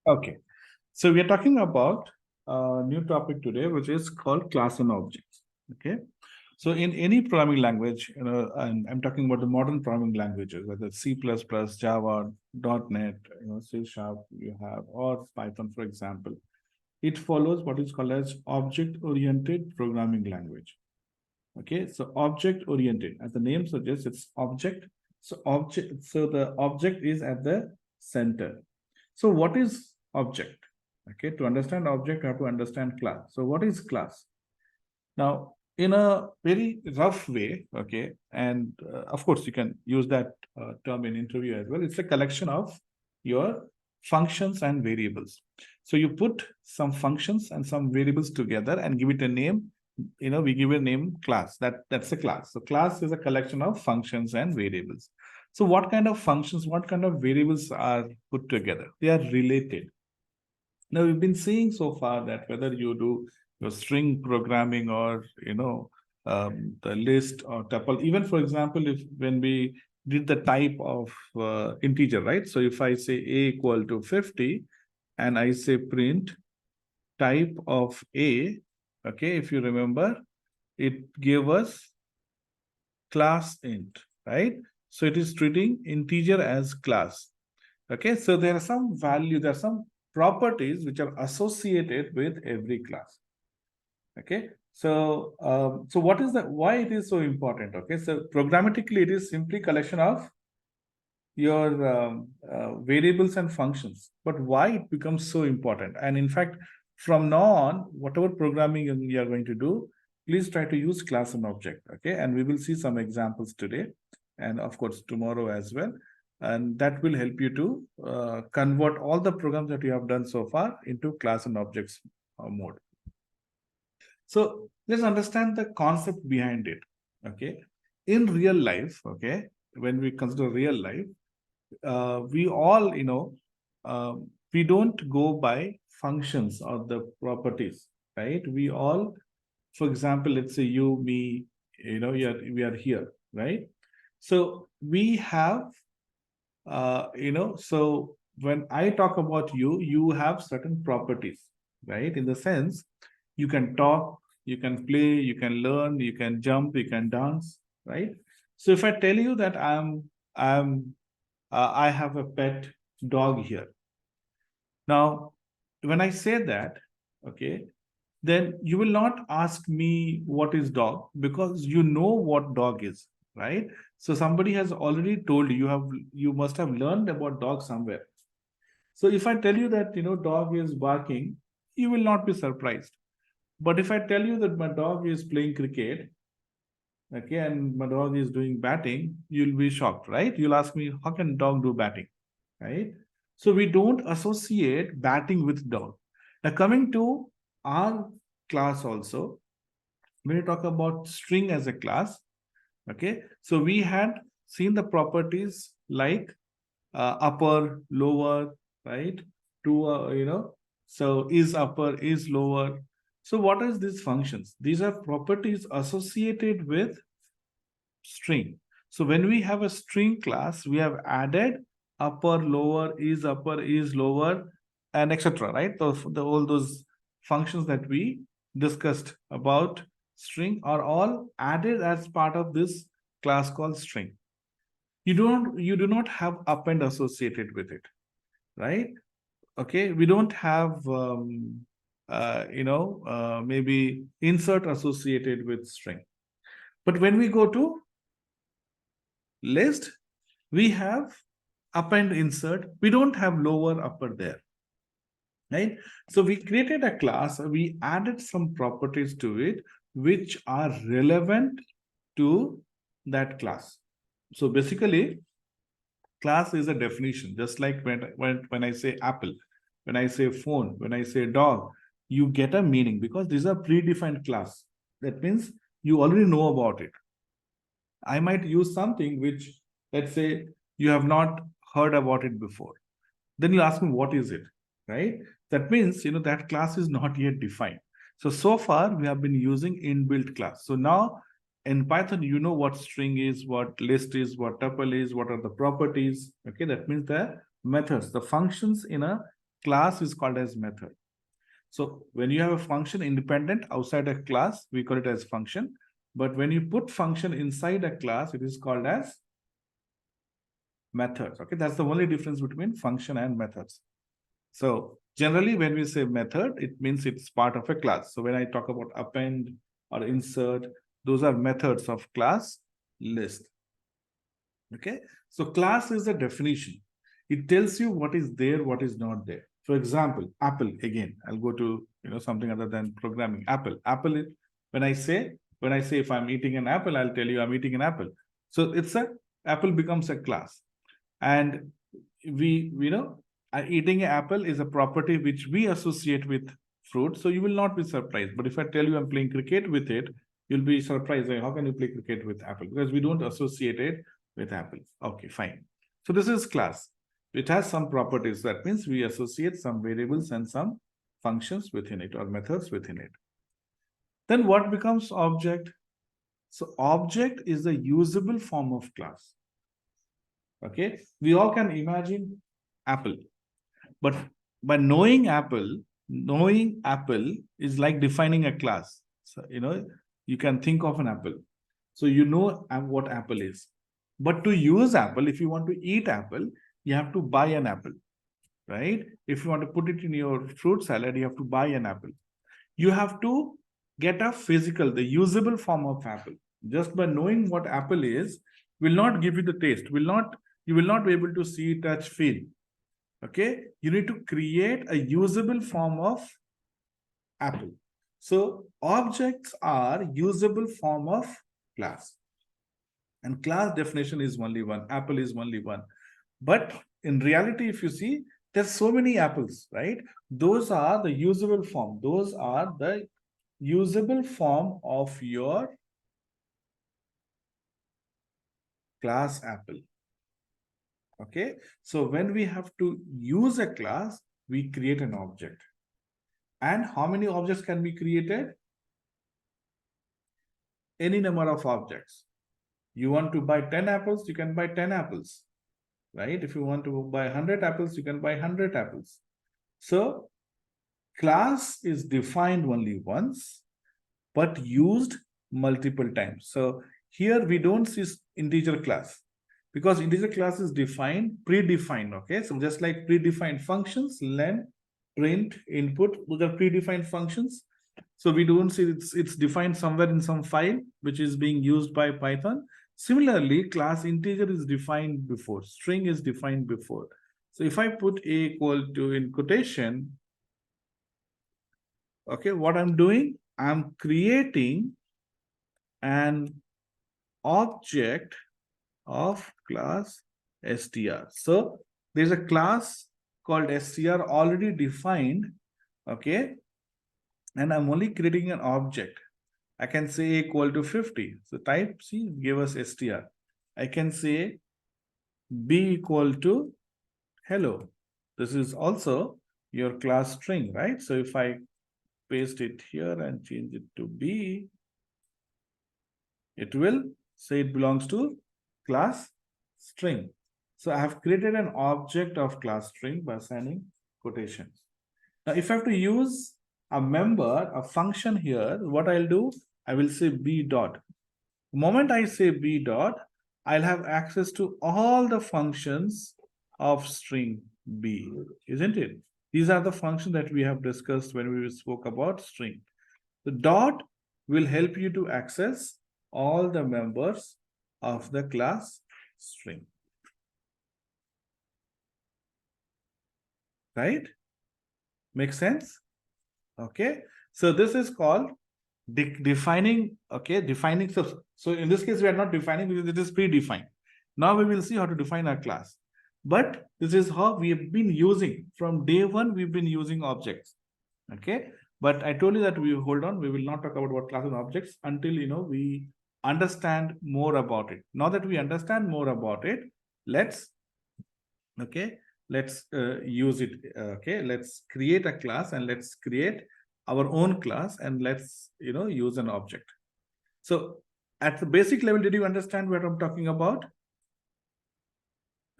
Okay. So we are talking about a new topic today, which is called class and objects. Okay. So in any programming language, and I'm talking about the modern programming languages, whether it's C++, Java, .NET, C Sharp you have, or Python, for example, it follows what is called as object-oriented programming language. Okay. So object-oriented, as the name suggests, it's object. So the object is at the center. So what is object? Okay, to understand object, you have to understand class. So what is class? Now, in a very rough way, okay, and of course you can use that term in interview as well. It's a collection of your functions and variables. So you put some functions and some variables together and give it a name. We give a name class. That's a class. So class is a collection of functions and variables. So what kind of functions, what kind of variables are put together? They are related. Now, we've been seeing so far that whether you do your string programming or, the list or tuple, even for example, if when we did the type of integer, right? So if I say a equal to 50 and I say print type of a, okay, if you remember, it gave us class int, right? So it is treating integer as class. Okay, so there are some value, there are some properties which are associated with every class. Okay, so what is that? Why it is so important? Okay, so programmatically, it is simply collection of your variables and functions. But why it becomes so important? And in fact, from now on, whatever programming you are going to do, please try to use class and object. Okay, and we will see some examples today, and of course tomorrow as well. And that will help you to convert all the programs that you have done so far into class and objects mode. So let's understand the concept behind it. Okay, in real life, okay, when we consider real life, we all, we don't go by functions or the properties, right? We all, for example, let's say you, me, we are here, right? So we have, so when I talk about you, you have certain properties, right? In the sense, you can talk, you can play, you can learn, you can jump, you can dance, right? So if I tell you that I have a pet dog here. Now, when I say that, okay, then you will not ask me what is dog because you know what dog is, right? So somebody has already told you, you must have learned about dog somewhere. So if I tell you that, dog is barking, you will not be surprised. But if I tell you that my dog is playing cricket, okay, and my dog is doing batting, you'll be shocked, right? You'll ask me, how can dog do batting, right? So we don't associate batting with dog. Now coming to our class also, when you talk about string as a class, okay, so we had seen the properties like upper, lower, right? So is upper, is lower. So what is these functions? These are properties associated with string. So when we have a string class, we have added upper, lower, is lower, and etc. Right? All those functions that we discussed about string are all added as part of this class called string. You do not have append associated with it, right? Okay, we don't have maybe insert associated with string. But when we go to list, we have append insert. We don't have lower upper there, right? So we created a class, we added some properties to it which are relevant to that class. So basically, class is a definition, just like when I say apple, when I say phone, when I say dog, you get a meaning because these are predefined class. That means you already know about it. I might use something which, let's say, you have not heard about it before. Then you ask me, what is it, right? That means, that class is not yet defined. So far, we have been using inbuilt class. So now in Python, you know what string is, what list is, what tuple is, what are the properties. Okay, that means the methods, the functions in a class is called as method. So when you have a function independent outside a class, we call it as function. But when you put function inside a class, it is called as methods. Okay, that's the only difference between function and methods. So generally, when we say method, it means it's part of a class. So when I talk about append or insert, those are methods of class list. Okay, so class is a definition. It tells you what is there, what is not there. For example, Apple, again, I'll go to something other than programming. Apple is, when I say if I'm eating an apple, I'll tell you I'm eating an apple. So apple becomes a class. And eating an apple is a property which we associate with fruit. So you will not be surprised. But if I tell you I'm playing cricket with it, you'll be surprised. Like, how can you play cricket with apple? Because we don't associate it with apple. Okay, fine. So this is class. It has some properties. That means we associate some variables and some functions within it or methods within it. Then what becomes object? So object is the usable form of class. Okay, we all can imagine apple, but by knowing apple is like defining a class. So you can think of an apple, so you know what apple is. But to use apple, if you want to eat apple, you have to buy an apple, right? If you want to put it in your fruit salad, you have to buy an apple. You have to get a physical, the usable form of apple. Just by knowing what apple is will not give you the taste, you will not be able to see, touch, feel. Okay, you need to create a usable form of apple. So objects are usable form of class, and class definition is only one. Apple is only one. But in reality, if you see, there's so many apples, right? Those are the usable form. Those are the usable form of your class apple. Okay, so when we have to use a class, we create an object. And how many objects can be created? Any number of objects. You want to buy 10 apples, you can buy 10 apples, right? If you want to buy 100 apples, you can buy 100 apples. So class is defined only once, but used multiple times. So here we don't see integer class, because integer class is predefined. Okay, so just like predefined functions, len, print, input, those are predefined functions. So we don't see it's defined somewhere in some file which is being used by Python. Similarly, class integer is defined before, string is defined before. So if I put a equal to in quotation, okay, what I'm doing, I'm creating an object of class str. So there's a class called str already defined, okay, and I'm only creating an object. I can say equal to 50. So type C give us str. I can say b equal to hello. This is also your class string, right? So if I paste it here and change it to b, it will say it belongs to class string. So I have created an object of class string by assigning quotations. Now, if I have to use a member, a function here, what I'll do, I will say b dot. The moment I say b dot, I'll have access to all the functions of string b, isn't it? These are the functions that we have discussed when we spoke about string. The dot will help you to access all the members of the class string. Right? Make sense? Okay. So this is called defining. Okay, defining. So in this case, we are not defining because it is predefined. Now we will see how to define our class. But this is how we have been using from day one. We've been using objects. Okay. But I told you that we hold on. We will not talk about what class and objects until we understand more about it. Now that we understand more about it, let's use it. Okay, let's create a class and let's create our own class and let's use an object. So at the basic level, did you understand what I'm talking about?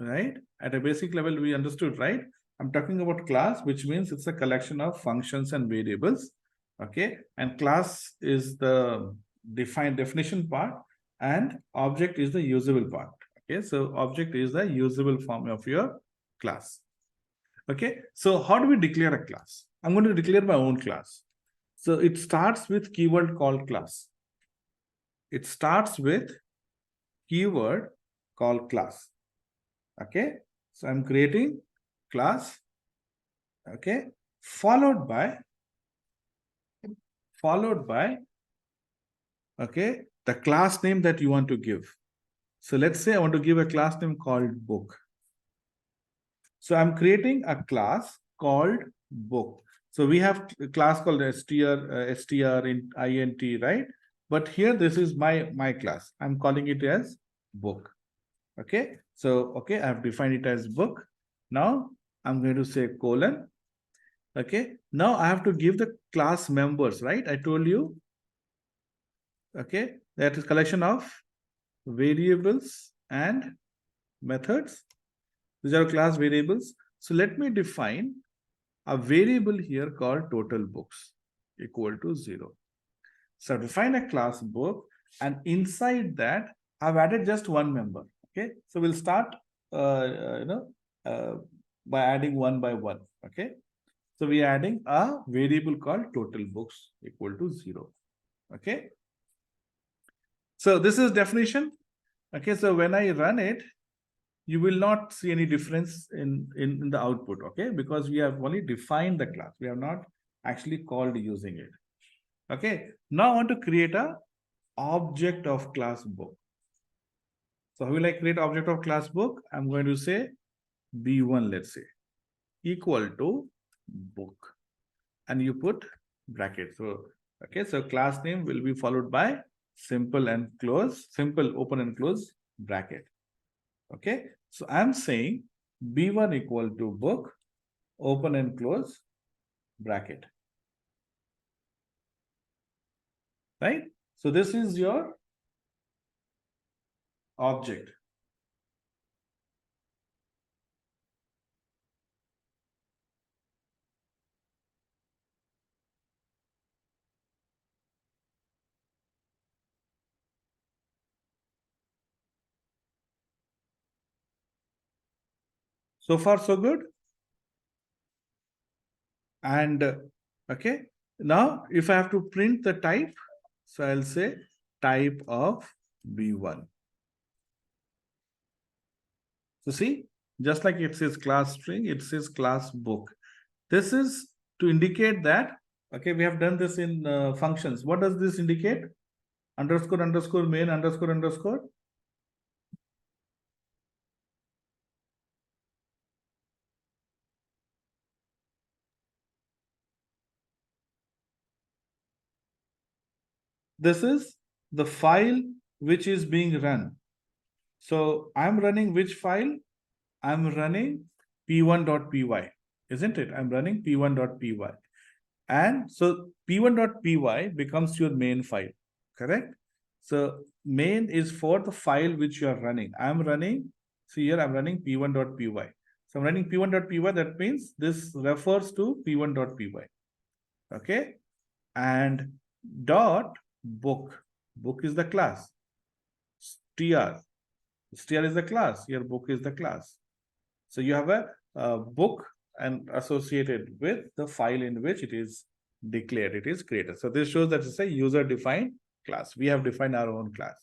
Right? At a basic level, we understood, right? I'm talking about class, which means it's a collection of functions and variables. Okay, and class is the definition part, and object is the usable part. Okay, so object is the usable form of your class. Okay, so how do we declare a class? I'm going to declare my own class. So it starts with keyword called class. It starts with keyword called class. Okay, so I'm creating class. Okay, followed by okay, the class name that you want to give. So let's say I want to give a class name called book. So I'm creating a class called book. So we have a class called str in int, right? But here this is my class. I'm calling it as book. Okay, so okay, I've defined it as book. Now I'm going to say colon. Okay, now I have to give the class members, right? I told you. Okay, that is collection of variables and methods. These are class variables. So let me define a variable here called total books equal to 0. So define a class book, and inside that I've added just one member. Okay, so we'll start by adding one by one. Okay, so we are adding a variable called total books equal to 0. Okay, so this is definition. Okay, so when I run it, you will not see any difference in the output, okay? Because we have only defined the class. We have not actually called using it. Okay, now I want to create a object of class book. So how will I create object of class book? I'm going to say B1, let's say, equal to book. And you put bracket. So, okay, so class name will be followed by simple open and close bracket. Okay, so I'm saying B1 equal to book, open and close bracket. Right? So this is your object. So far, so good. And okay, now if I have to print the type, so I'll say type of B1. So see, just like it says class string, it says class book. This is to indicate that, okay, we have done this in functions. What does this indicate? Underscore, underscore, main, underscore, underscore. This is the file which is being run. So I'm running which file? I'm running p1.py, isn't it? I'm running p1.py. And so p1.py becomes your main file, correct? So main is for the file which you are running. I'm running, see here, I'm running p1.py. So I'm running p1.py, that means this refers to p1.py. Okay. And dot book. Book is the class. Str. Str is the class. Your book is the class. So you have a book and associated with the file in which it is declared, it is created. So this shows that it's a user-defined class. We have defined our own class.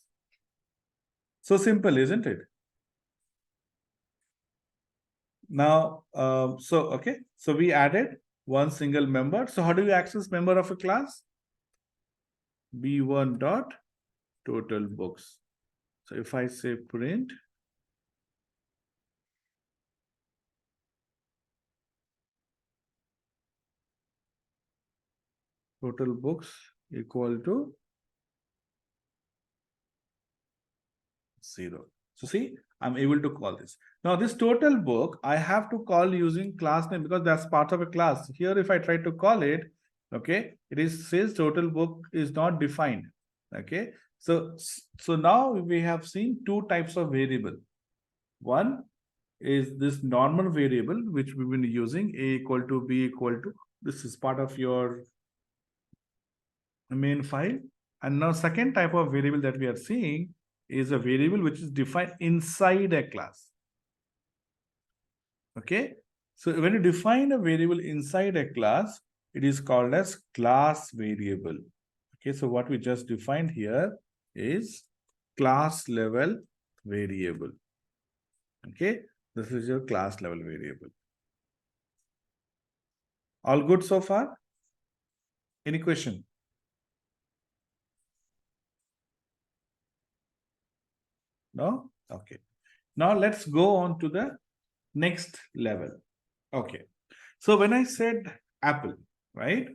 So simple, isn't it? Now, okay. So we added one single member. So how do you access member of a class? B1 dot total books. So if I say print, total books equal to 0. So see, I'm able to call this. Now this total book, I have to call using class name because that's part of a class. Here, if I try to call it, okay, says total book is not defined. Okay, so now we have seen two types of variable. One is this normal variable which we've been using, a equal to b equal to, this is part of your main file. And now second type of variable that we are seeing is a variable which is defined inside a class. Okay, so when you define a variable inside a class, it is called as class variable. Okay, so what we just defined here is class level variable. Okay, this is your class level variable. All good so far? Any question? No? Okay. Now let's go on to the next level. Okay. So when I said apple, right?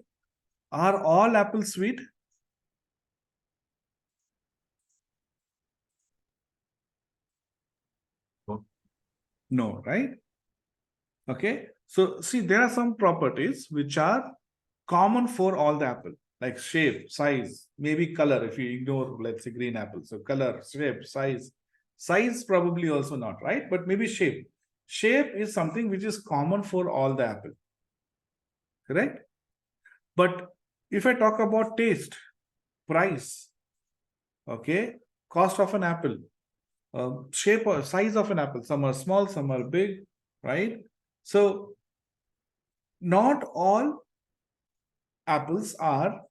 Are all apples sweet? No, right? Okay. So see, there are some properties which are common for all the apple, like shape, size, maybe color, if you ignore, let's say, green apple. So color, shape, size probably also not, right? But maybe shape. Shape is something which is common for all the apple, correct? But if I talk about taste, price, okay, cost of an apple, shape or size of an apple, some are small, some are big, right? So not all apples are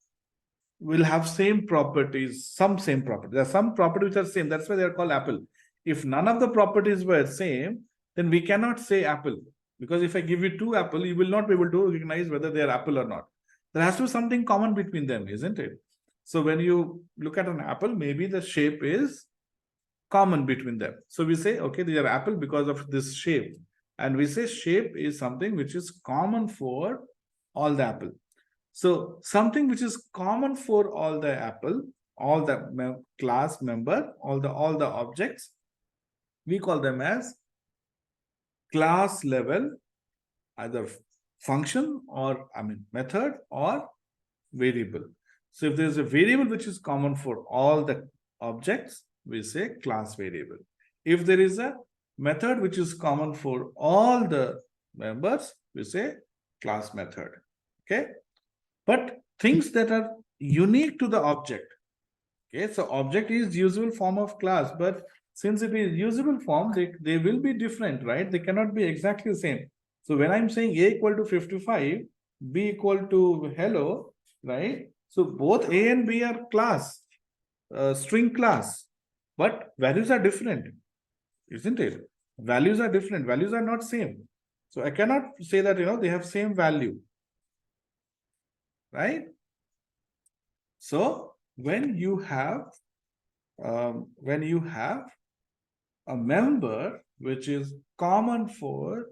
will have same properties, some same properties. There are some properties which are same. That's why they are called apple. If none of the properties were same, then we cannot say apple. Because if I give you two apple, you will not be able to recognize whether they are apple or not. There has to be something common between them, isn't it? So when you look at an apple, maybe the shape is common between them. So we say, okay, they are apple because of this shape. And we say shape is something which is common for all the apple. So something which is common for all the apple, all the class member, all the objects, we call them as class level, either function or method or variable. So if there's a variable which is common for all the objects, we say class variable. If there is a method which is common for all the members, we say class method. Okay. But things that are unique to the object. Okay, so object is usable form of class, but since it is usable form, they will be different, right? They cannot be exactly the same. So when I'm saying A equal to 55, B equal to hello, right? So both A and B are class, string class, but values are different, isn't it? Values are different, values are not same. So I cannot say that, they have same value, right? So when you have a member which is common for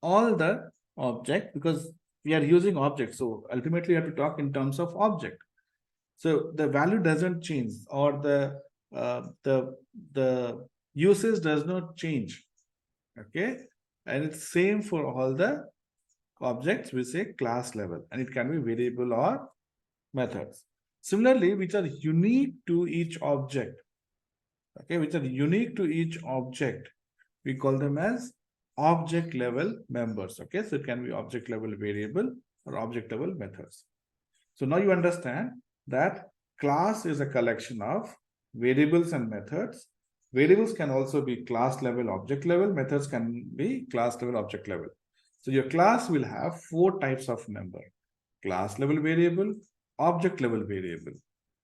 all the object, because we are using objects, so ultimately you have to talk in terms of object. So the value doesn't change, or the usage does not change. Okay, and it's same for all the objects. We say class level, and it can be variable or methods. Similarly, which are unique to each object, okay, which are unique to each object, we call them as object level members. Okay, so it can be object level variable or object level methods. So now you understand that class is a collection of variables and methods. Variables can also be class level, object level. Methods can be class level, object level. So your class will have 4 types of member: class level variable, object level variable,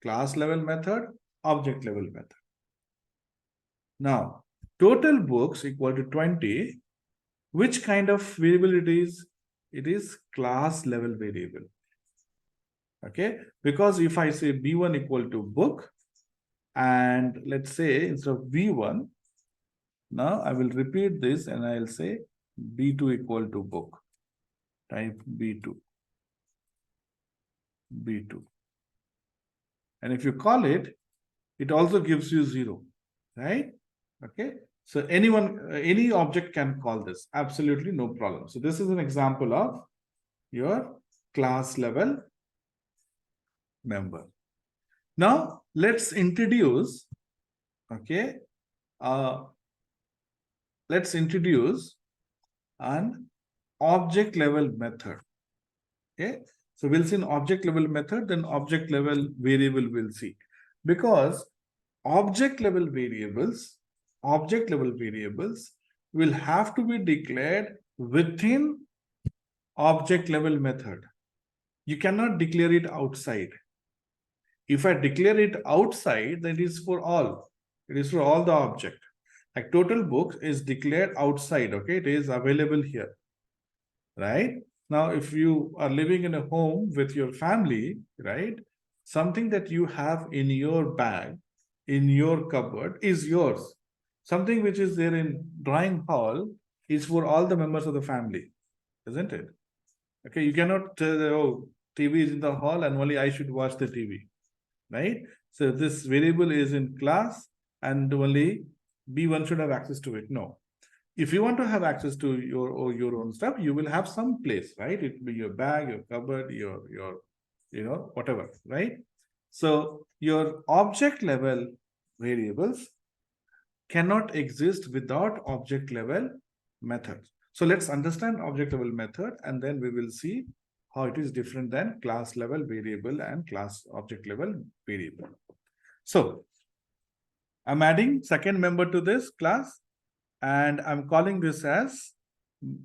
class level method, object level method. Now, total books equal to 20. Which kind of variable it is? It is class level variable. Okay, because if I say B1 equal to book, and let's say instead of B1, now I will repeat this and I'll say B2 equal to book. Type B2. B2. And if you call it, it also gives you 0, right? Okay, so any object can call this, absolutely no problem. So this is an example of your class level member. Now let's introduce, okay, let's introduce an object level method. Okay, so we'll see an object level method, then object level variable we'll see. Because object level variables will have to be declared within object level method. You cannot declare it outside. If I declare it outside, then it is for all. It is for all the object. Like total books is declared outside. Okay, it is available here, right? Now, if you are living in a home with your family, right, something that you have in your bag, in your cupboard is yours. Something which is there in drawing hall is for all the members of the family, isn't it? Okay, you cannot tell, oh, TV is in the hall and only I should watch the TV, right? So this variable is in class and only B1 should have access to it. No. If you want to have access to your own stuff, you will have some place, right? It will be your bag, your cupboard, your whatever, right? So your object level variables cannot exist without object level methods. So let's understand object level method, and then we will see how it is different than class level variable and class object level variable. So I'm adding second member to this class, and I'm calling this as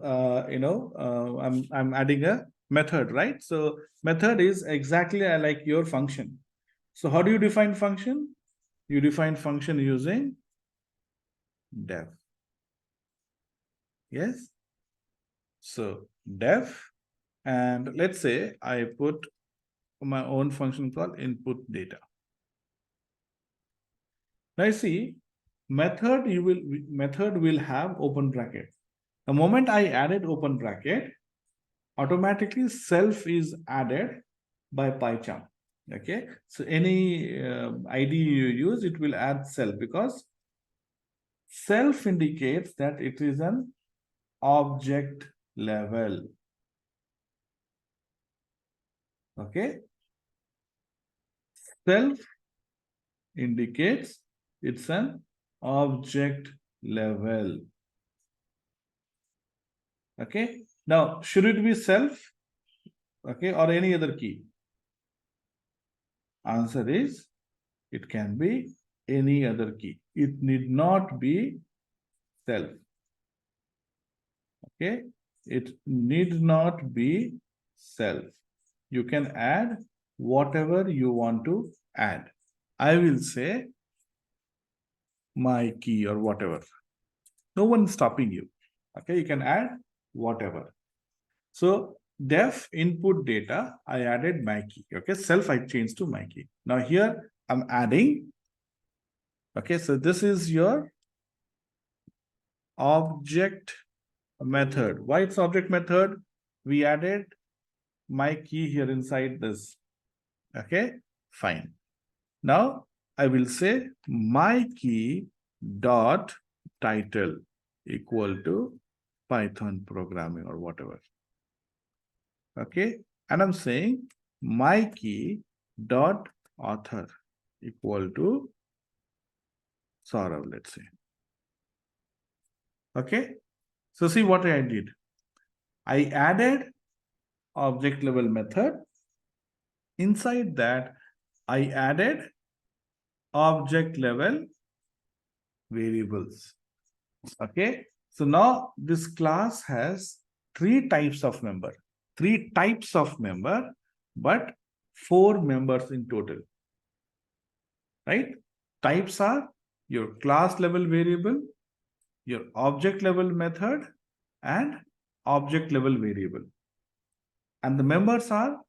I'm adding a method, right? So method is exactly like your function. So how do you define function? You define function using def. Yes. So def, and let's say I put my own function called input data. Now you see, method will have open bracket. The moment I added open bracket, automatically self is added by PyCharm. Okay, so any ID you use, it will add self, because self indicates that it is an object level. Okay, self indicates it's an object level. Okay, now should it be self, okay, or any other key? Answer is it can be any other key. It need not be self. Okay, it need not be self. You can add whatever you want to add. I will say my key or whatever. No one stopping you. Okay, you can add whatever. So def input data, I added my key. Okay, self I changed to my key. Now here I'm adding. Okay, so this is your object method. Why it's object method? We added my key here inside this. Okay, fine. Now I will say my key dot title equal to Python programming or whatever. Okay, and I'm saying my key dot author equal to Saurav, let's say. Okay, so see what I did. I added object level method. Inside that, I added object level variables. Okay, so now this class has three types of member, but 4 members in total, right? Types are your class level variable, your object level method, and object level variable. And the members are,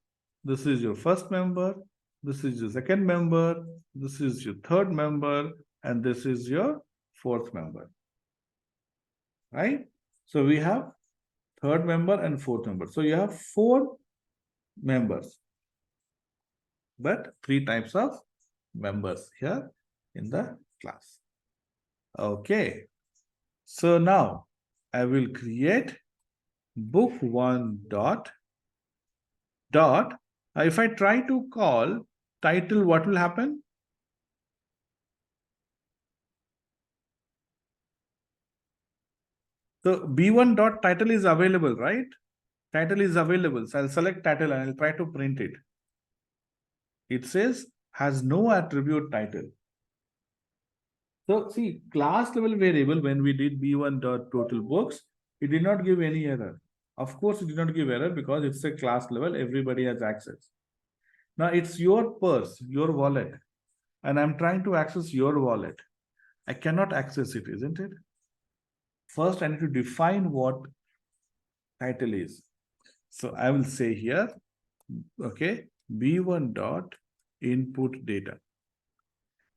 this is your first member, this is your second member, this is your third member, and this is your fourth member, right? So we have third member and fourth member. So you have 4 members, but 3 types of members here in the class. Okay. So now I will create book1 dot. If I try to call title, what will happen? So B1 dot title is available, right? Title is available. So I'll select title and I'll try to print it. It says has no attribute title. So see, class level variable, when we did B1 dot total books, it did not give any error. Of course, it did not give error because it's a class level, everybody has access. Now it's your purse, your wallet, and I'm trying to access your wallet. I cannot access it, isn't it? First, I need to define what title is. So I will say here, okay, B1 dot input data.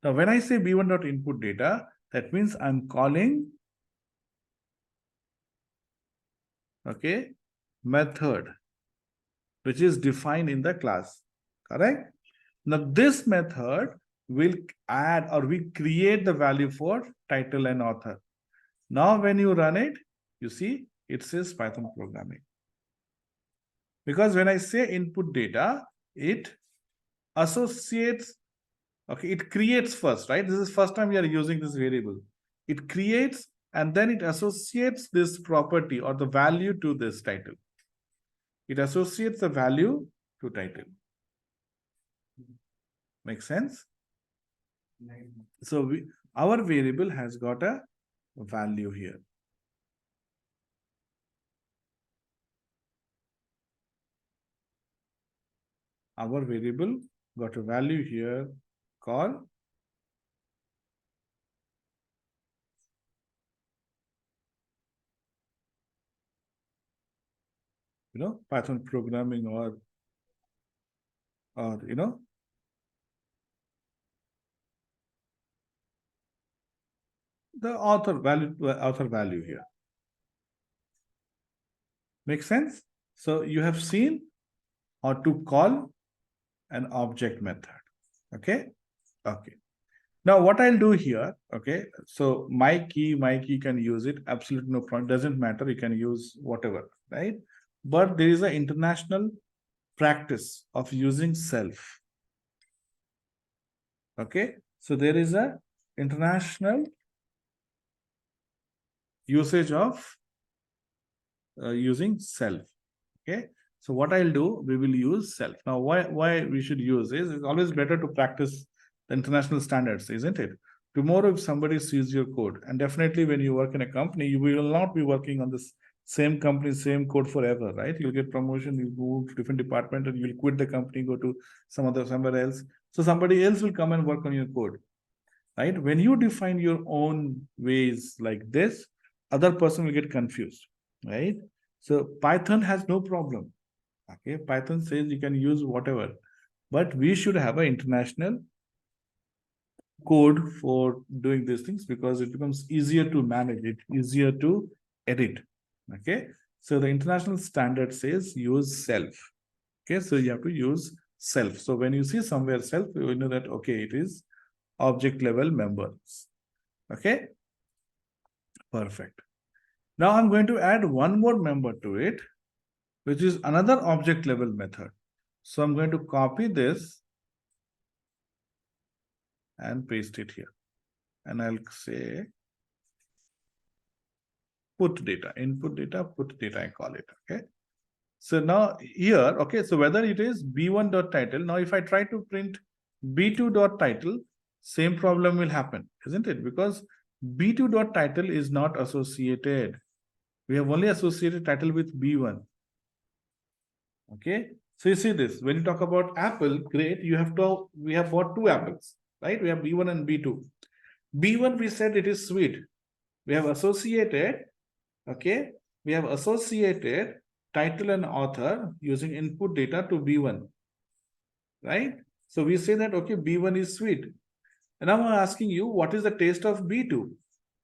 Now, when I say B1 dot input data, that means I'm calling, okay, method, which is defined in the class, correct? Now, this method will add or we create the value for title and author. Now, when you run it, you see it says Python programming. Because when I say input data, it associates, okay, it creates first, right? This is first time we are using this variable. It creates and then it associates this property or the value to this title. It associates the value to title. Make sense? So our variable has got a value here. Our variable got a value here called Python programming or the author value here. Make sense? So you have seen how to call an object method. Okay. Now what I'll do here, okay, so my key can use it, absolutely no problem, doesn't matter, you can use whatever, right? But there is an international practice of using self. Okay, so there is a international usage of using self. Okay, so what I'll do, we will use self. Now why we should use is it's always better to practice the international standards, isn't it? Tomorrow, if somebody sees your code, and definitely when you work in a company, you will not be working on this same company, same code forever, right? You'll get promotion, you move to different department, and you'll quit the company, go to somewhere else. So somebody else will come and work on your code, right? When you define your own ways like this, other person will get confused, right? So Python has no problem. Okay, Python says you can use whatever, but we should have an international code for doing these things because it becomes easier to manage it, easier to edit. Okay, so the international standard says use self. Okay, so you have to use self. So when you see somewhere self, you know that, okay, it is object level members. Okay, perfect. Now I'm going to add one more member to it, which is another object level method. So I'm going to copy this and paste it here. And I'll say put data, input data, put data, I call it. Okay. So now here, okay, so whether it is B1 dot title, now if I try to print B2 dot title, same problem will happen, isn't it? Because B2 dot title is not associated. We have only associated title with B1. Okay. So you see this, when you talk about apple, great, we have got two apples, right? We have B1 and B2. B1, we said it is sweet. We have associated, okay, we have associated title and author using input data to B1, right? So we say that, okay, B1 is sweet. And now I'm asking you, what is the taste of B2?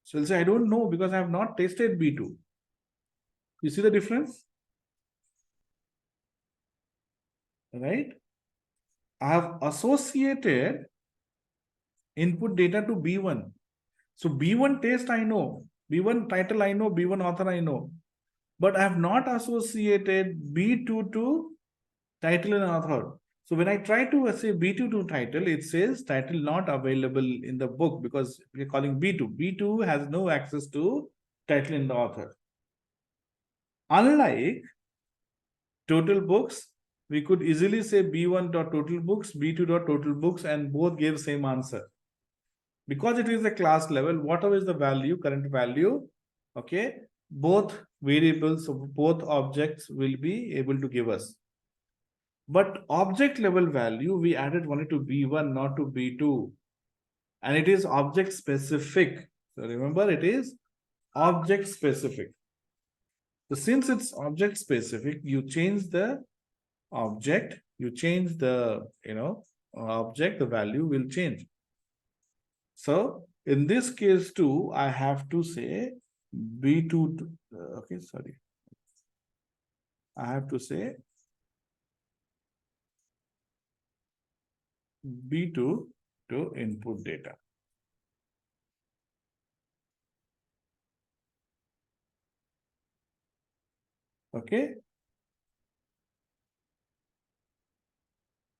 So you'll say, I don't know because I have not tasted B2. You see the difference? Right? I have associated input data to B1. So B1 taste I know, B1 title I know, B1 author I know. But I have not associated B2 to title and author. So when I try to say B2 to title, it says title not available in the book because we're calling B2. B2 has no access to title and the author. Unlike total books, we could easily say B1 dot total books, B2 dot total books, and both gave same answer. Because it is a class level, whatever is the value, current value, okay, both variables of both objects will be able to give us. But object level value, we added only to B1, not to B2. And it is object specific. So remember, it is object specific. So since it's object specific, you change the object, you change the, object, the value will change. So in this case too, I have to say B2, okay, sorry. I have to say B2 to input data. Okay.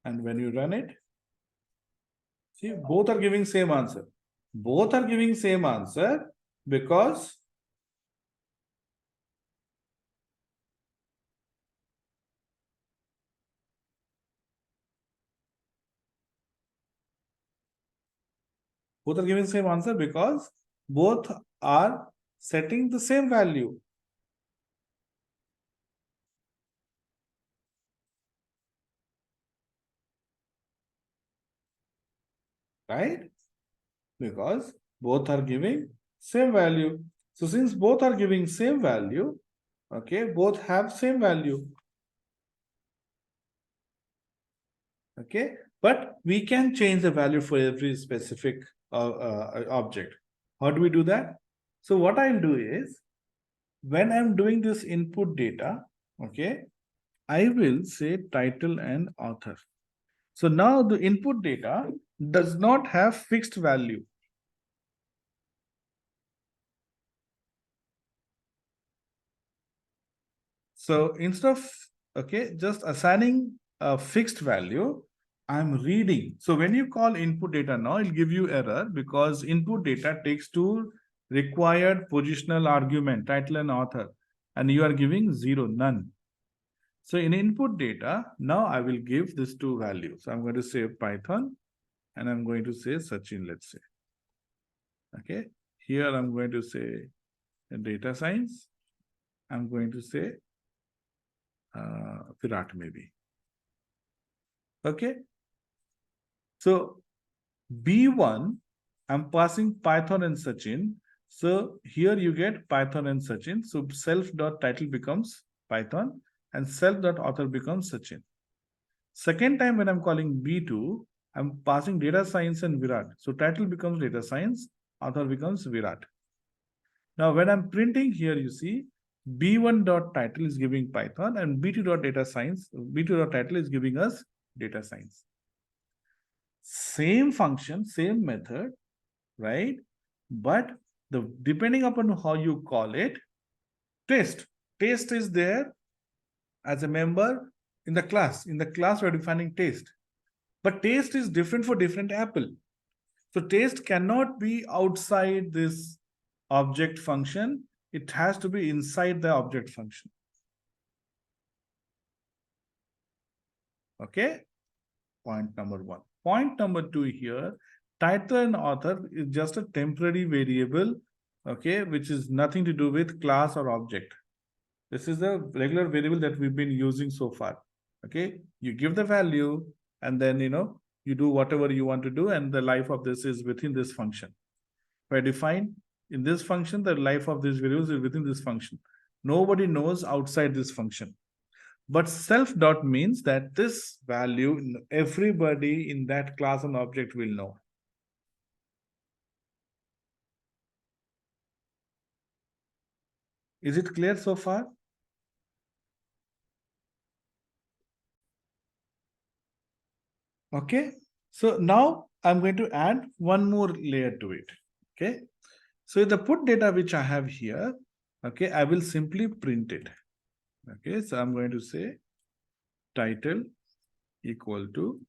And when you run it, see, both are giving same answer. Both are giving same answer because both are giving same answer because both are setting the same value. Right? Because both are giving same value. So since both are giving same value, okay, both have same value. Okay, but we can change the value for every specific object. How do we do that? So what I'll do is, when I'm doing this input data, okay, I will say title and author. So now the input data does not have fixed value. So instead of, okay, just assigning a fixed value, I'm reading. So when you call input data now, it'll give you error because input data takes two required positional argument, title and author, and you are giving 0, none. So in input data, now I will give these two values. So I'm going to say Python and I'm going to say Sachin, let's say. Okay, here I'm going to say data science. I'm going to say Virat maybe. Okay. So B1, I'm passing Python and Sachin. So here you get Python and Sachin. So self.title becomes Python and self.author becomes Sachin. Second time when I'm calling B2, I'm passing data science and Virat. So title becomes data science, author becomes Virat. Now when I'm printing here, you see B1.title is giving Python and B2.data science, B2.title is giving us data science. Same function, same method, right? But depending upon how you call it, test is there as a member in the class. In the class, we're defining taste. But taste is different for different Apple. So taste cannot be outside this object function. It has to be inside the object function. Okay? Point number one. Point number two here, title and author is just a temporary variable, okay, which is nothing to do with class or object. This is a regular variable that we've been using so far. Okay, you give the value and then, you do whatever you want to do, and the life of this is within this function. If I define in this function, the life of this variable is within this function. Nobody knows outside this function. But self dot means that this value, everybody in that class and object will know. Is it clear so far? Okay. So now I'm going to add one more layer to it. Okay. So the put data which I have here, okay, I will simply print it. Okay. So I'm going to say title equal to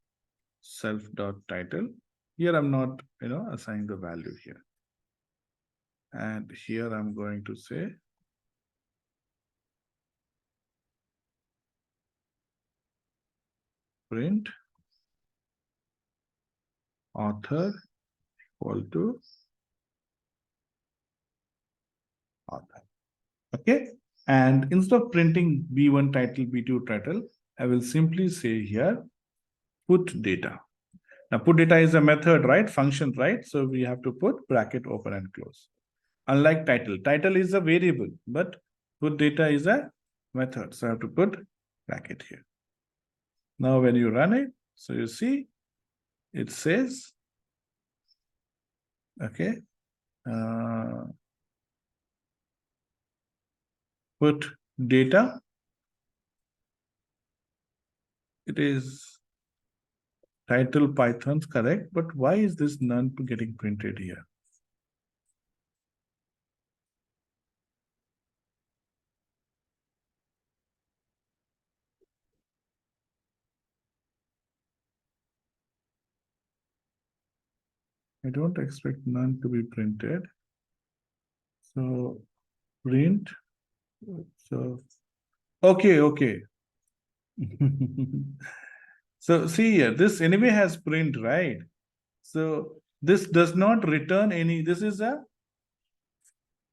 self dot title. Here I'm not, assigning the value here. And here I'm going to say print author equal to author. Okay. And instead of printing B1 title, B2 title, I will simply say here, put data. Now, put data is a method, right? Function, right? So we have to put bracket open and close. Unlike title, title is a variable, but put data is a method. So I have to put bracket here. Now, when you run it, so you see, it says, okay, put data. It is title Python's correct, but why is this none getting printed here? I don't expect none to be printed. So print. So okay. So see here, this anyway has print, right? So this does not return any, this is a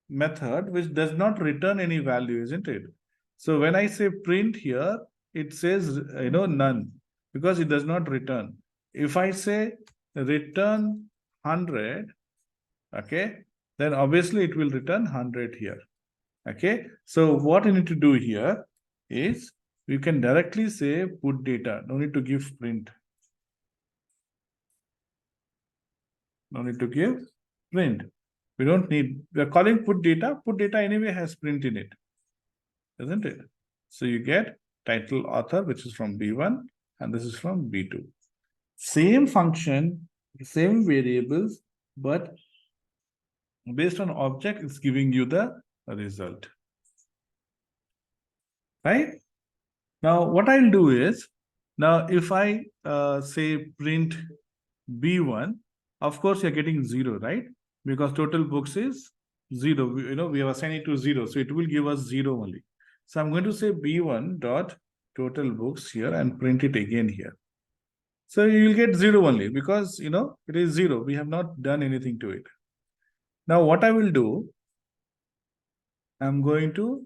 method which does not return any value, isn't it? So when I say print here, it says, none, because it does not return. If I say return 100, okay, then obviously it will return 100 here. Okay, so what you need to do here is you can directly say put data, no need to give print. No need to give print. We don't need, we are calling put data anyway has print in it, isn't it? So you get title author, which is from B1, and this is from B2. Same function, same variables, but based on object, it's giving you the result. Right? Now, what I'll do is, now if I say print B1, of course, you're getting 0, right? Because total books is 0. We have assigned it to 0, so it will give us 0 only. So I'm going to say B1 dot total books here and print it again here. So you will get 0 only because, it is 0. We have not done anything to it. Now, what I will do, I'm going to,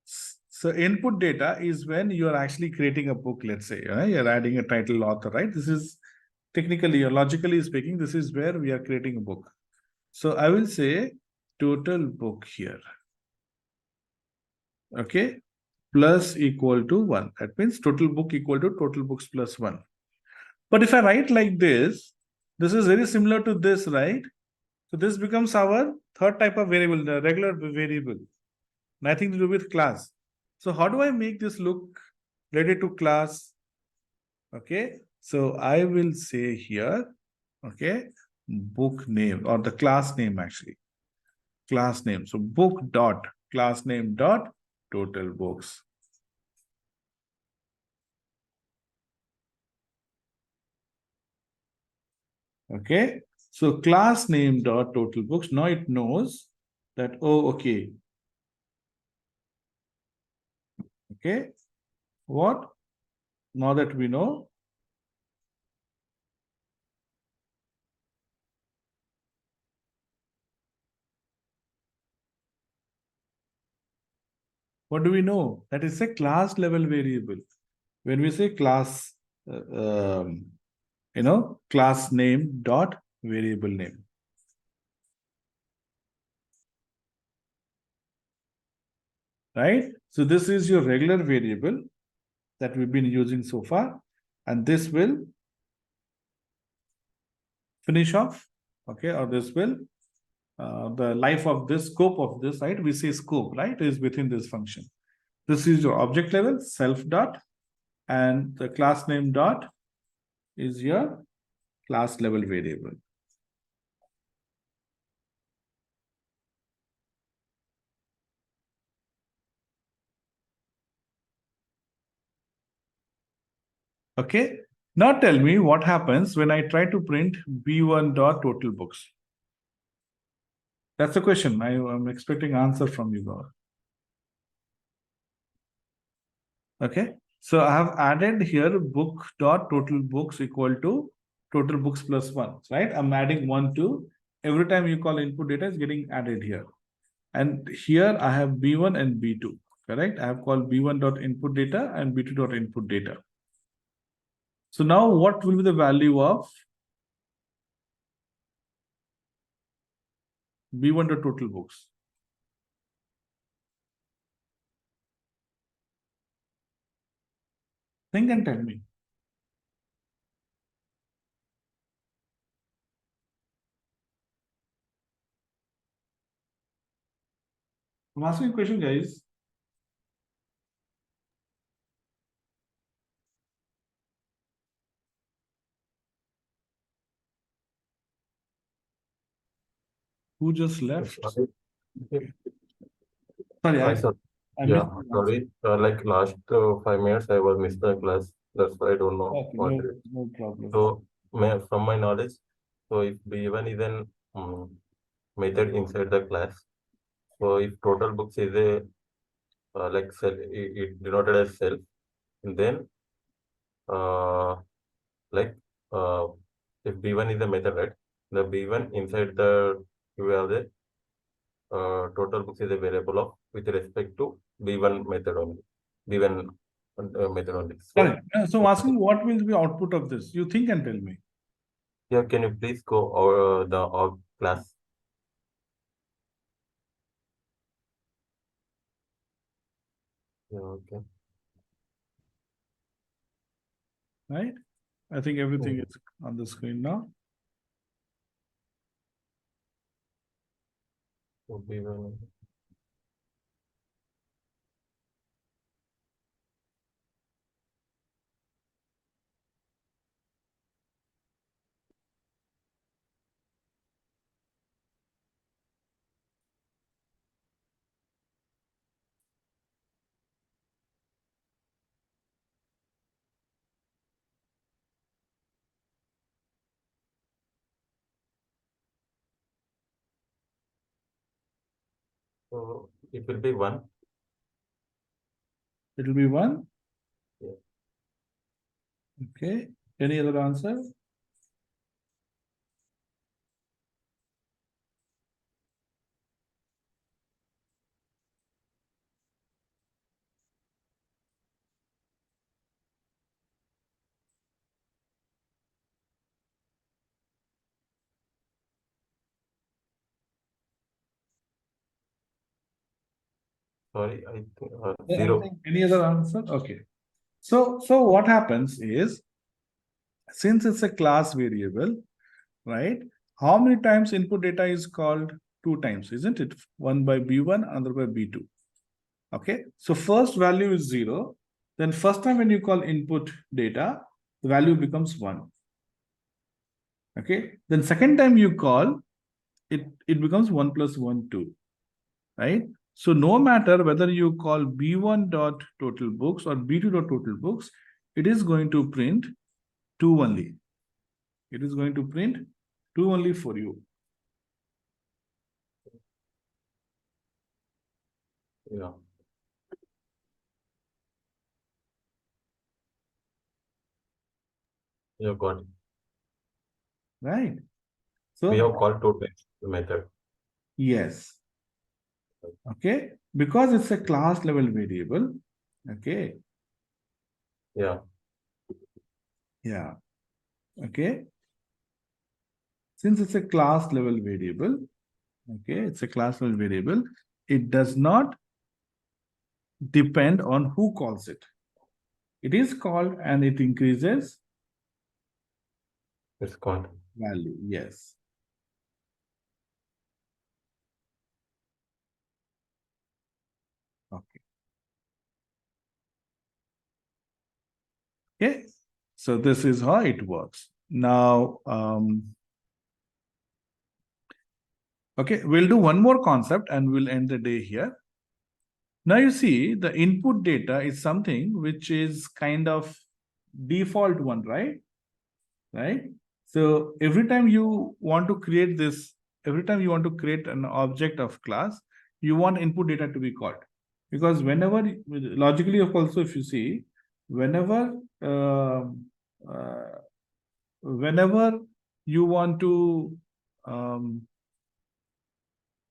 so input data is when you are actually creating a book, let's say, you're adding a title author, right? This is technically or logically speaking, this is where we are creating a book. So I will say total book here. Okay. Plus equal to 1. That means total book equal to total books plus 1. But if I write like this is very similar to this, right? So this becomes our third type of variable, the regular variable. Nothing to do with class. So how do I make this look related to class? Okay. So I will say here, okay, book name or the class name actually. Class name. So book dot class name dot total books. Okay. So class name dot total books. Now it knows that, oh, okay. Okay. What? Now that we know, what do we know? That is a class level variable. When we say class, class name dot variable name. Right? So this is your regular variable that we've been using so far. And this will finish off, okay, or this will, the life of this, scope of this, right? We say scope, right, is within this function. This is your object level, self dot, and the class name dot is your class level variable. Okay. Now tell me what happens when I try to print B1 dot total books. That's the question. I'm expecting answer from you, Gaurav. Okay. So I have added here book dot total books equal to total books plus one, right? I'm adding 1 to every time you call input data is getting added here. And here I have B1 and B2, correct? I have called B1 dot input data and B2 dot input data. So now what will be the value of B1 dot total books? Think and tell me. I'm asking a question, guys. Who just left? Sorry. Sorry, Hi, sir. I Yeah, missed the answer. sorry. Like last 5 minutes, I was missed the class. That's why I don't know Okay, what no, it is. no problem. So, from my knowledge, so if B1 is an method inside the class, so if total books is a like cell, it denoted as self, then uh, like uh, if B1 is a method, right? The B1 inside the you have the total books is a variable of with respect to B1 method only. B1 method only. So, Correct. So asking what will be output of this? You think and tell me. yeah, can you please go over the class? Yeah, okay. Right? I think everything is on the screen now. So B1. So it will be 1. It will be 1. Yeah. Okay. Any other answer? Sorry, I think 0. Any other answer? Okay. So what happens is, since it's a class variable, right? How many times input data is called? 2 times, isn't it? One by B1, another by B2. Okay. So first value is 0. Then first time when you call input data, the value becomes 1. Okay. Then second time you call, it becomes 1 plus 1, 2. Right? So no matter whether you call B1 dot total books or B2 dot total books, it is going to print 2 only. It is going to print 2 only for you. Yeah. You got it. Right? So We have called 2 times the method. yes. Okay. Because it's a class level variable. Okay. Yeah. Yeah. Okay. Since it's a class level variable, okay, it's a class level variable, it does not depend on who calls it. It is called and it increases It's called. value. Yes. Okay. Okay. So this is how it works. Now, okay, we'll do one more concept and we'll end the day here. Now you see the input data is something which is kind of default one, right? Right? So every time you want to create this, every time you want to create an object of class, you want input data to be called. Because whenever, logically also if you see, whenever whenever you want to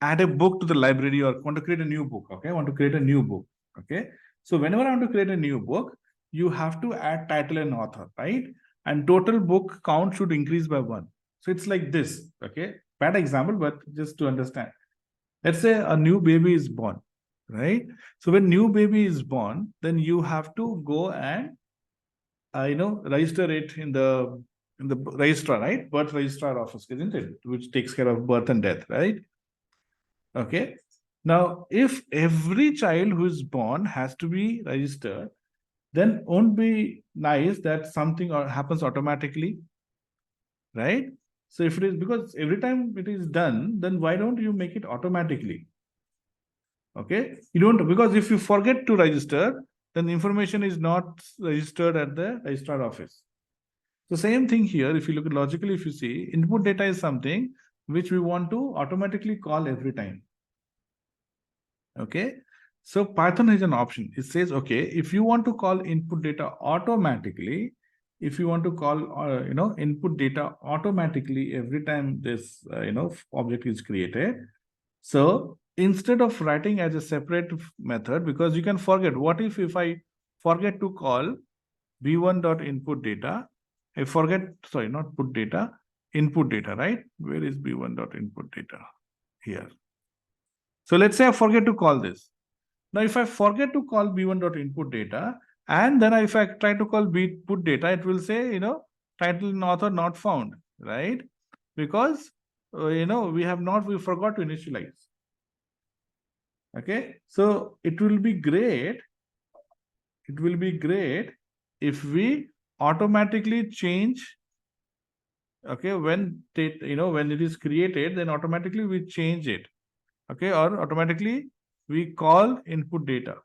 add a book to the library or want to create a new book, okay, I want to create a new book, okay. So whenever I want to create a new book, you have to add title and author, right? And total book count should increase by 1. So it's like this, okay. Bad example, but just to understand. Let's say a new baby is born, right? So when new baby is born, then you have to go and register it in the registrar, right? Birth registrar office, isn't it? Which takes care of birth and death, right? Okay. Now, if every child who is born has to be registered, then won't be nice that something happens automatically, right? So if it is, because every time it is done, then why don't you make it automatically? Okay, you don't, because if you forget to register, then information is not registered at the registrar office. So same thing here, if you look at logically, if you see, input data is something which we want to automatically call every time. Okay, so Python has an option. It says, okay, if you want to call input data automatically, if you want to call input data automatically every time this object is created, so instead of writing as a separate method, because you can forget, what if I forget to call b1.input data, I forget, sorry, not put data, input data, right? Where is b1.input data? Here. So let's say I forget to call this. Now, if I forget to call b1.input data, and then if I try to call put data, it will say, title and author not found, right? Because, we forgot to initialize. Okay, so it will be great if we automatically change, okay, when it is created, then automatically we change it, okay, or automatically we call input data.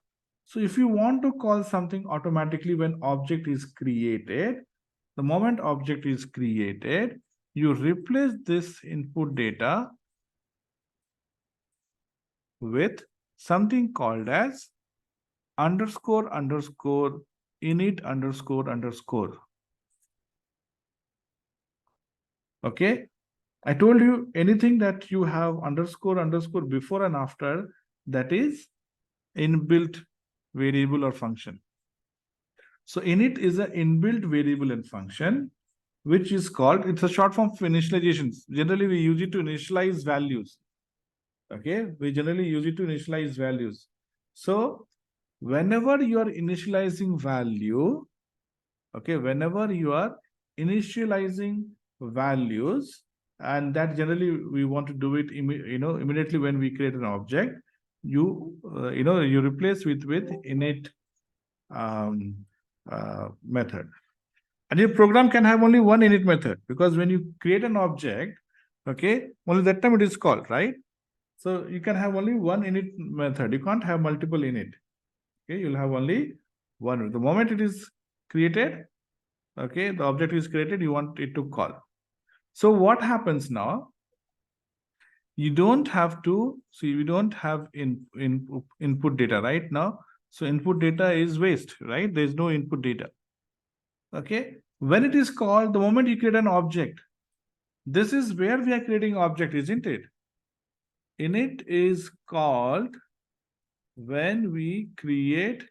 So if you want to call something automatically when object is created, the moment object is created, you replace this input data with something called as __ init __. Okay, I told you anything that you have __ before and after, that is inbuilt variable or function. So init is an inbuilt variable and function, which is called, it's a short form of initializations. Generally, we use it to initialize values. Okay, we generally use it to initialize values. So whenever you are initializing value, okay, whenever you are initializing values, and that generally we want to do it immediately when we create an object, you replace with init method. And your program can have only one init method, because when you create an object, okay, only that time it is called, right? So you can have only one init method. You can't have multiple init. Okay, you'll have only one. The moment it is created, okay, the object is created, you want it to call. So what happens now? You don't have to, so you don't have input data right now. So input data is waste, right? There's no input data. Okay, when it is called, the moment you create an object, this is where we are creating object, isn't it? Init is called when we create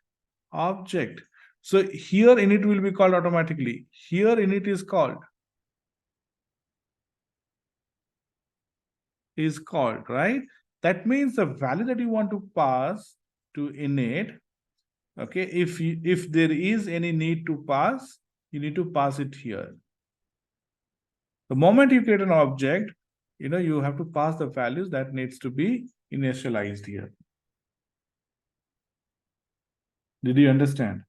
object. So here init will be called automatically. Here init is called. Right? That means the value that you want to pass to init, okay, if there is any need to pass, you need to pass it here. The moment you create an object, you have to pass the values that needs to be initialized here. Did you understand?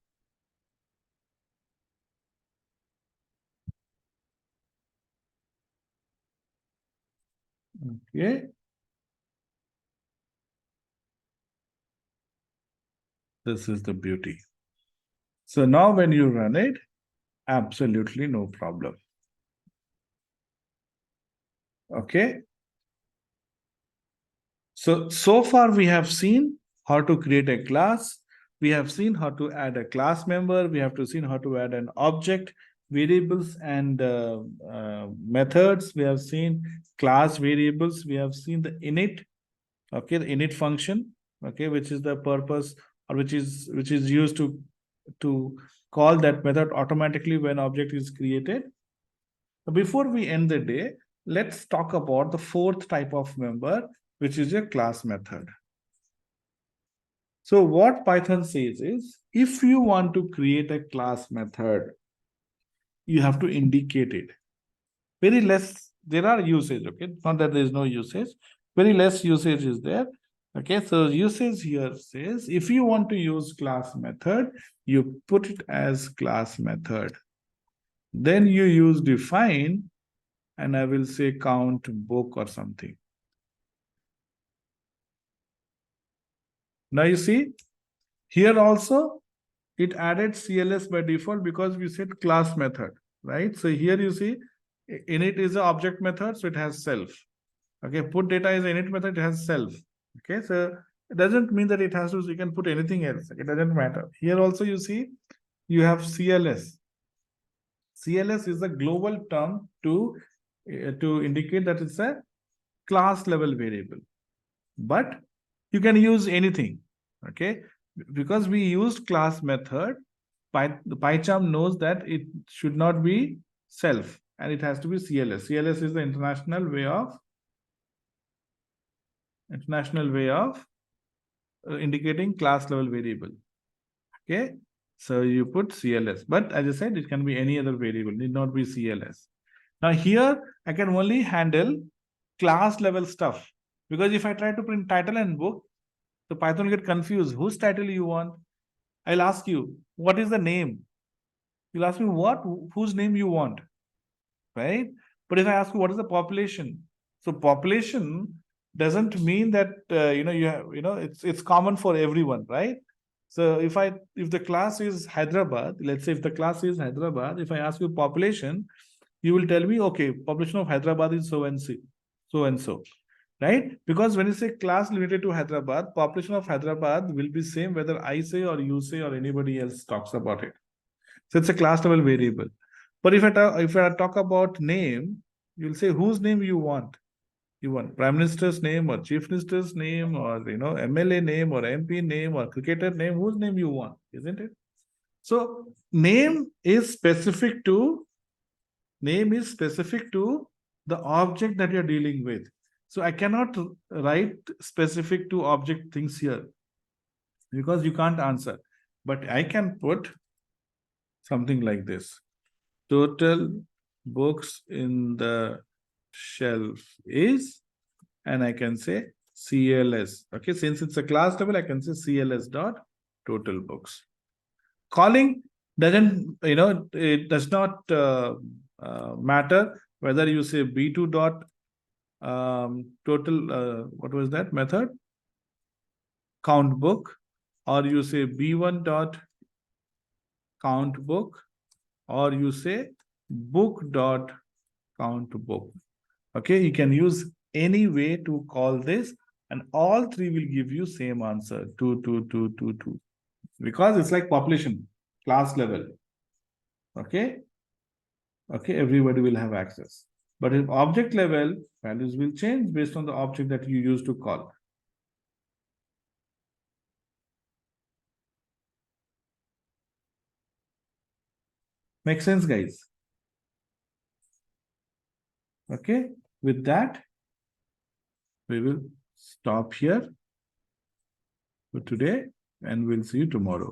Okay. This is the beauty. So now when you run it, absolutely no problem. Okay. So far we have seen how to create a class. we have seen how to add a class member. We have to seen how to add an object, variables, and methods. We have seen class variables. We have seen the init, okay, the init function, okay, which is the purpose, or which is used to call that method automatically when object is created. Before we end the day, let's talk about the fourth type of member, which is a class method. So what Python says is, if you want to create a class method, you have to indicate it. Very less, there are usage, okay? Not that there is no usage, very less usage is there. Okay, so usage here says, if you want to use class method, you put it as class method. Then you use define, and I will say count book or something. Now you see, here also, it added CLS by default because we said class method, right? So here you see, init is an object method, so it has self. Okay, put data is init method, it has self. Okay, so it doesn't mean that it has to, you can put anything else. It doesn't matter. Here also you see, you have CLS. CLS is a global term to indicate that it's a class level variable. But you can use anything, okay? Because we used class method, the PyCharm knows that it should not be self and it has to be CLS. CLS is the international way of indicating class level variable. Okay, so you put CLS, but as I said, it can be any other variable, need not be CLS. Now here I can only handle class level stuff, because if I try to print title and book, the Python will get confused. Whose title you want? I'll ask you, what is the name? You'll ask me what, whose name you want, right? But if I ask you what is the population, so population doesn't mean that it's common for everyone, right? So if the class is Hyderabad, let's say if the class is Hyderabad, if I ask you population, you will tell me, okay, population of Hyderabad is so and so, right? Because when you say class limited to Hyderabad, population of Hyderabad will be same whether I say or you say or anybody else talks about it. So it's a class level variable. But if I talk about name, you'll say whose name you want. You want Prime Minister's name or Chief Minister's name or MLA name or MP name or cricketer name, whose name you want, isn't it? So name is specific to the object that you're dealing with. So I cannot write specific to object things here because you can't answer. But I can put something like this. Total books in the shelf is, and I can say CLS. Okay, since it's a class level, I can say CLS dot total books. Calling doesn't, it does not matter whether you say B2 dot total, what was that method? Count book, or you say B1 dot count book, or you say book dot count book. Okay, you can use any way to call this, and all three will give you same answer, 2, 2, 2, 2, 2, because it's like population, class level. Okay, everybody will have access. But in object level, values will change based on the object that you use to call. Make sense, guys? Okay, with that, we will stop here for today and we'll see you tomorrow.